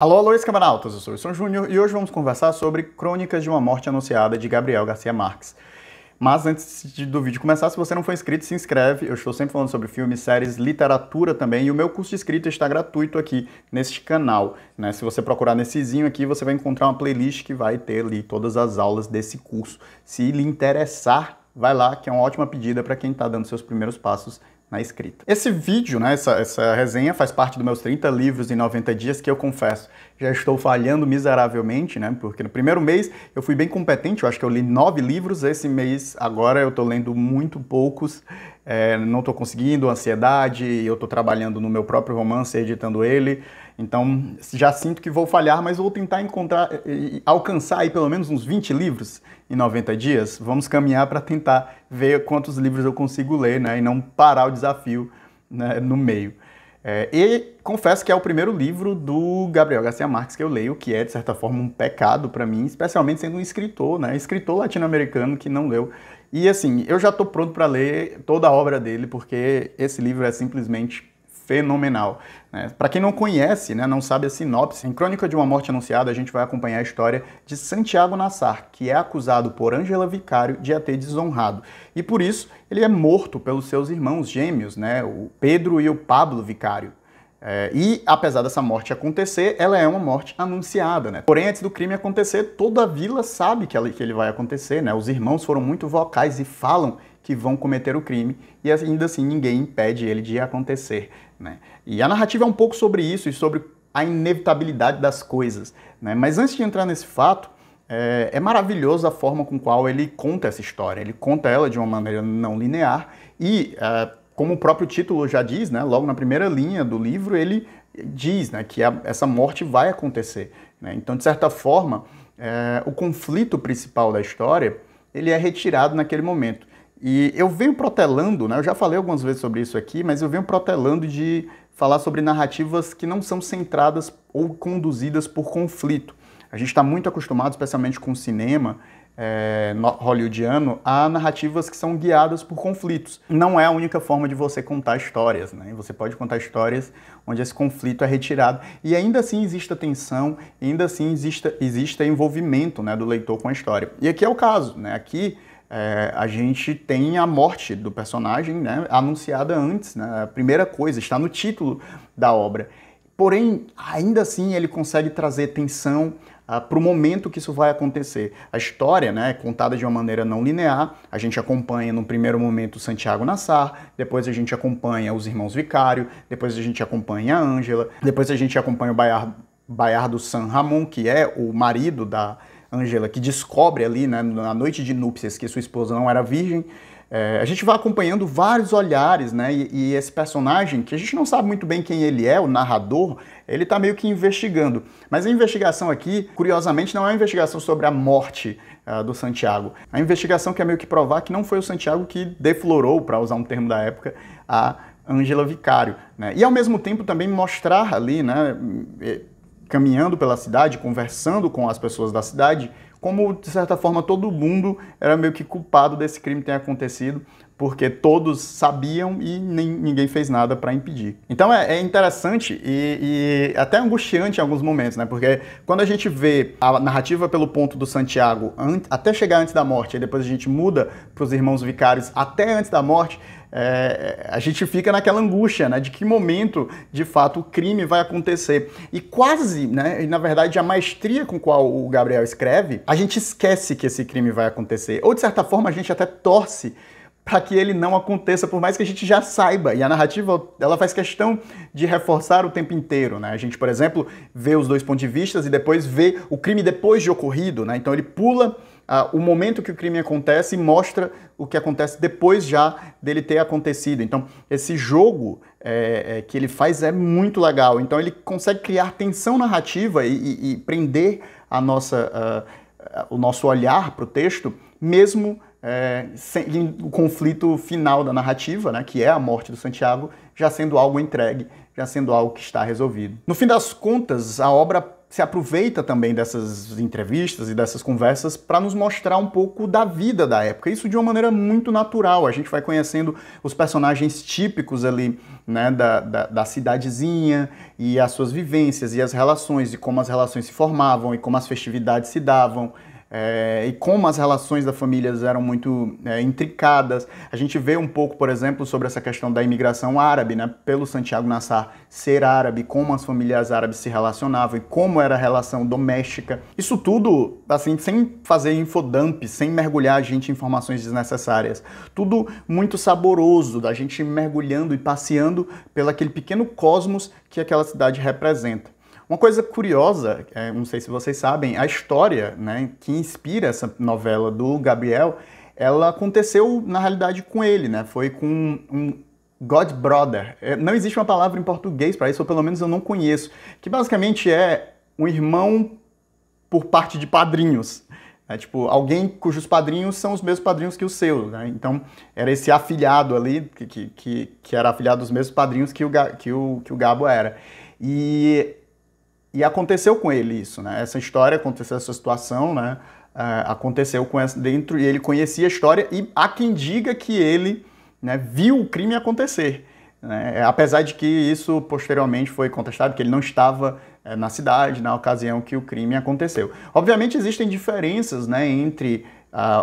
Alô, alô, escabanautas, eu sou o Wilson Júnior e hoje vamos conversar sobre Crônicas de uma Morte Anunciada de Gabriel Garcia Marques. Mas antes do vídeo começar, se você não for inscrito, se inscreve. Eu estou sempre falando sobre filmes, séries, literatura também, e o meu curso de escrita está gratuito aqui neste canal, né? Se você procurar nessezinho aqui, você vai encontrar uma playlist que vai ter ali todas as aulas desse curso. Se lhe interessar, vai lá, que é uma ótima pedida para quem está dando seus primeiros passos na escrita. Esse vídeo, né, essa resenha faz parte dos meus 30 livros em 90 dias, que eu confesso, já estou falhando miseravelmente, né, porque no primeiro mês eu fui bem competente, eu acho que eu li 9 livros, esse mês agora eu estou lendo muito poucos, não estou conseguindo, ansiedade, eu estou trabalhando no meu próprio romance, editando ele, então já sinto que vou falhar, mas vou tentar alcançar aí pelo menos uns 20 livros em 90 dias. Vamos caminhar para tentar ver quantos livros eu consigo ler, né, e não parar o desafio, né, no meio. E confesso que é o primeiro livro do Gabriel Garcia Marques que eu leio, que é, de certa forma, um pecado para mim, especialmente sendo um escritor, né, escritor latino-americano que não leu. E assim, eu já estou pronto para ler toda a obra dele, porque esse livro é simplesmente fenomenal. Né? Para quem não conhece, né, não sabe a sinopse, em Crônica de uma Morte Anunciada a gente vai acompanhar a história de Santiago Nassar, que é acusado por Ângela Vicário de a ter desonrado. E por isso ele é morto pelos seus irmãos gêmeos, né, o Pedro e o Pablo Vicário. E apesar dessa morte acontecer, ela é uma morte anunciada, né? Porém, antes do crime acontecer, toda a vila sabe que ele vai acontecer, né? Os irmãos foram muito vocais e falam que vão cometer o crime, e ainda assim ninguém impede ele de acontecer, né? E a narrativa é um pouco sobre isso e sobre a inevitabilidade das coisas, né? Mas antes de entrar nesse fato, é maravilhoso a forma com qual ele conta essa história. Ele conta ela de uma maneira não linear e como o próprio título já diz, né, logo na primeira linha do livro, ele diz, né, que essa morte vai acontecer, né? Então, de certa forma, o conflito principal da história, ele é retirado naquele momento. E eu venho protelando, né, eu já falei algumas vezes sobre isso aqui, mas eu venho protelando de falar sobre narrativas que não são centradas ou conduzidas por conflito. A gente está muito acostumado, especialmente com o cinema, hollywoodiano, a narrativas que são guiadas por conflitos. Não é a única forma de você contar histórias, né? Você pode contar histórias onde esse conflito é retirado e ainda assim existe tensão, ainda assim existe envolvimento, né, do leitor com a história. E aqui é o caso, né? Aqui a gente tem a morte do personagem, né, anunciada antes, né? A primeira coisa, está no título da obra. Porém, ainda assim ele consegue trazer tensão para o momento que isso vai acontecer. A história, né, é contada de uma maneira não linear, a gente acompanha no primeiro momento Santiago Nassar, depois a gente acompanha os irmãos Vicário, depois a gente acompanha a Ângela, depois a gente acompanha o Bayardo San Ramon, que é o marido da Ângela, que descobre ali, né, na noite de núpcias que sua esposa não era virgem. A gente vai acompanhando vários olhares, né, e esse personagem, que a gente não sabe muito bem quem ele é, o narrador, ele tá meio que investigando. Mas a investigação aqui, curiosamente, não é uma investigação sobre a morte do Santiago. A investigação quer meio que provar que não foi o Santiago que deflorou, para usar um termo da época, a Ângela Vicário, né? E ao mesmo tempo também mostrar ali, né, caminhando pela cidade, conversando com as pessoas da cidade, como, de certa forma, todo mundo era meio que culpado desse crime ter acontecido, porque todos sabiam e ninguém fez nada para impedir. Então é interessante e até angustiante em alguns momentos, né? Porque quando a gente vê a narrativa pelo ponto do Santiago até chegar antes da morte, e depois a gente muda para os irmãos Vicários até antes da morte, a gente fica naquela angústia, né, de que momento, de fato, o crime vai acontecer. E quase, né, na verdade, a maestria com qual o Gabriel escreve, a gente esquece que esse crime vai acontecer. Ou, de certa forma, a gente até torce para que ele não aconteça, por mais que a gente já saiba. E a narrativa, ela faz questão de reforçar o tempo inteiro, né? A gente, por exemplo, vê os dois pontos de vista e depois vê o crime depois de ocorrido, né? Então ele pula o momento que o crime acontece e mostra o que acontece depois já dele ter acontecido. Então, esse jogo que ele faz é muito legal. Então, ele consegue criar tensão narrativa e prender o nosso olhar para o texto, mesmo sem o conflito final da narrativa, né, que é a morte do Santiago, já sendo algo entregue, já sendo algo que está resolvido. No fim das contas, a obra se aproveita também dessas entrevistas e dessas conversas para nos mostrar um pouco da vida da época. Isso de uma maneira muito natural. A gente vai conhecendo os personagens típicos ali, né, da cidadezinha e as suas vivências e as relações, e como as relações se formavam e como as festividades se davam. E como as relações da família eram muito intricadas. A gente vê um pouco, por exemplo, sobre essa questão da imigração árabe, né, pelo Santiago Nassar ser árabe, como as famílias árabes se relacionavam e como era a relação doméstica. Isso tudo, assim, sem fazer infodump, sem mergulhar a gente em informações desnecessárias. Tudo muito saboroso, da gente mergulhando e passeando pelo aquele pequeno cosmos que aquela cidade representa. Uma coisa curiosa, não sei se vocês sabem, a história, né, que inspira essa novela do Gabriel, ela aconteceu na realidade com ele, né? Foi com um God Brother. Não existe uma palavra em português para isso, ou pelo menos eu não conheço, que basicamente é um irmão por parte de padrinhos. Tipo, alguém cujos padrinhos são os mesmos padrinhos que os seus, né? Então, era esse afilhado ali, que era afilhado dos mesmos padrinhos que o Gabo era. E aconteceu com ele isso, né? Essa história aconteceu, essa situação, né? Aconteceu com essa dentro, e ele conhecia a história, e há quem diga que ele, né, viu o crime acontecer, né? Apesar de que isso posteriormente foi contestado, que ele não estava na cidade na ocasião que o crime aconteceu. Obviamente existem diferenças, né, entre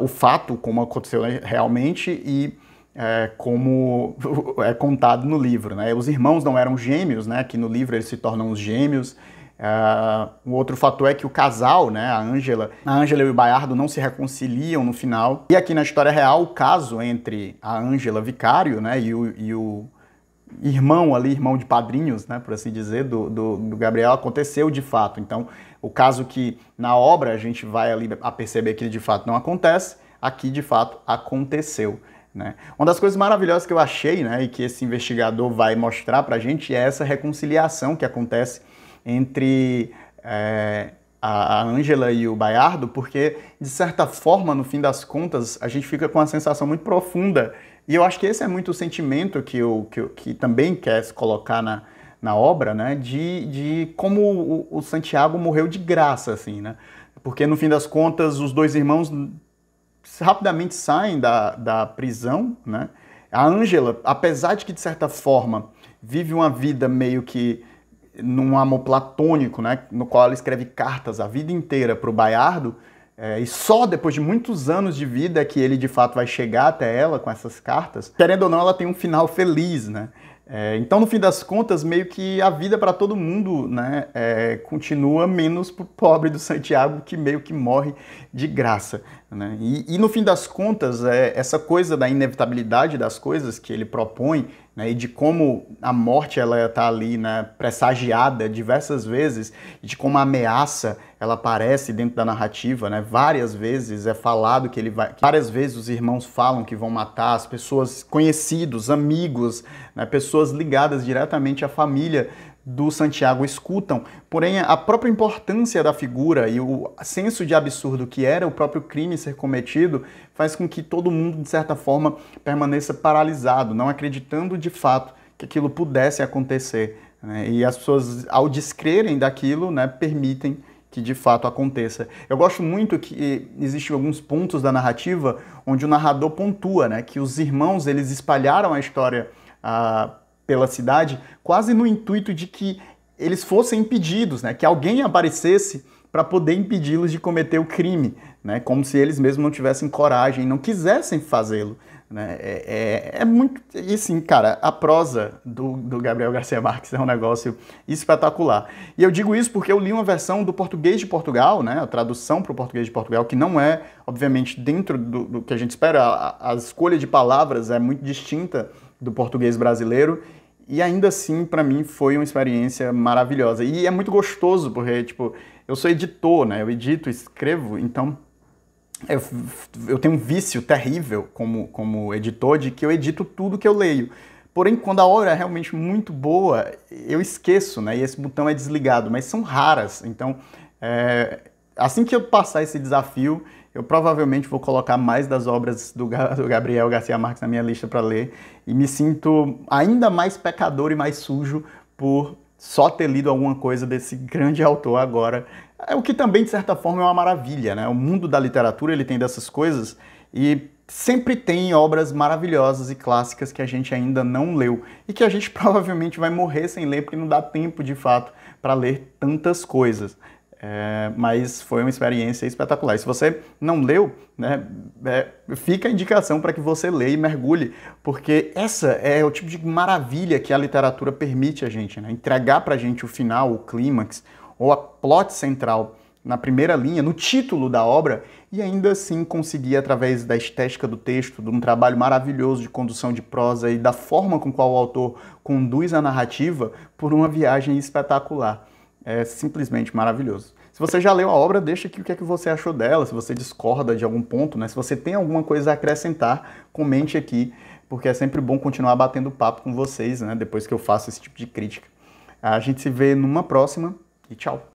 o fato, como aconteceu realmente, e como é contado no livro, né? Os irmãos não eram gêmeos, né? Que no livro eles se tornam os gêmeos. Um outro fator é que o casal, né, a Ângela e o Baiardo não se reconciliam no final. E aqui na história real, o caso entre a Ângela Vicário, né, e o irmão ali, irmão de padrinhos, né, por assim dizer, do Gabriel, aconteceu de fato. Então, o caso que na obra a gente vai ali a perceber que ele de fato não acontece, aqui de fato aconteceu, né? Uma das coisas maravilhosas que eu achei, né, e que esse investigador vai mostrar pra gente é essa reconciliação que acontece entre a Ângela e o Baiardo, porque, de certa forma, no fim das contas, a gente fica com uma sensação muito profunda. E eu acho que esse é muito o sentimento que também quer se colocar na obra, né? De como o Santiago morreu de graça, assim, né? Porque, no fim das contas, os dois irmãos rapidamente saem da prisão, né? A Ângela, apesar de que, de certa forma, vive uma vida meio que num amor platônico, né, no qual ela escreve cartas a vida inteira para o Baiardo, e só depois de muitos anos de vida é que ele de fato vai chegar até ela com essas cartas. Querendo ou não, ela tem um final feliz, né? Então, no fim das contas, meio que a vida para todo mundo, né, continua, menos pro pobre do Santiago, que meio que morre de graça, né? E no fim das contas, essa coisa da inevitabilidade das coisas que ele propõe, né, e de como a morte ela está ali, né, pressagiada diversas vezes, e de como a ameaça ela aparece dentro da narrativa, né? Várias vezes é falado que ele vai... Várias vezes os irmãos falam que vão matar as pessoas, conhecidos, amigos, né, pessoas ligadas diretamente à família do Santiago escutam. Porém, a própria importância da figura e o senso de absurdo que era o próprio crime ser cometido faz com que todo mundo, de certa forma, permaneça paralisado, não acreditando de fato que aquilo pudesse acontecer, né? E as pessoas, ao descrerem daquilo, né, permitem que de fato aconteça. Eu gosto muito que existem alguns pontos da narrativa onde o narrador pontua, né, que os irmãos eles espalharam a história pela cidade quase no intuito de que eles fossem impedidos, né, que alguém aparecesse para poder impedi-los de cometer o crime, né, como se eles mesmos não tivessem coragem, não quisessem fazê-lo, né? É muito... E sim, cara, a prosa do Gabriel Garcia Marques é um negócio espetacular. E eu digo isso porque eu li uma versão do português de Portugal, né, a tradução para o português de Portugal, que não é, obviamente, dentro do que a gente espera. A escolha de palavras é muito distinta do português brasileiro, e ainda assim, para mim, foi uma experiência maravilhosa. E é muito gostoso, porque, tipo, eu sou editor, né, eu edito, escrevo, então... Eu tenho um vício terrível como editor de que eu edito tudo que eu leio. Porém, quando a obra é realmente muito boa, eu esqueço, né? E esse botão é desligado, mas são raras. Então, assim que eu passar esse desafio, eu provavelmente vou colocar mais das obras do Gabriel Garcia Marques na minha lista para ler. E me sinto ainda mais pecador e mais sujo por só ter lido alguma coisa desse grande autor agora, é o que também, de certa forma, é uma maravilha, né? O mundo da literatura, ele tem dessas coisas e sempre tem obras maravilhosas e clássicas que a gente ainda não leu e que a gente provavelmente vai morrer sem ler porque não dá tempo, de fato, para ler tantas coisas. Mas foi uma experiência espetacular. E se você não leu, né, fica a indicação para que você leia e mergulhe, porque essa é o tipo de maravilha que a literatura permite a gente, né? Entregar para a gente o final, o clímax, ou a plot central na primeira linha, no título da obra, e ainda assim conseguir, através da estética do texto, de um trabalho maravilhoso de condução de prosa e da forma com qual o autor conduz a narrativa, por uma viagem espetacular. É simplesmente maravilhoso. Se você já leu a obra, deixa aqui o que é que você achou dela, se você discorda de algum ponto, né? Se você tem alguma coisa a acrescentar, comente aqui, porque é sempre bom continuar batendo papo com vocês, né? Depois que eu faço esse tipo de crítica. A gente se vê numa próxima e tchau!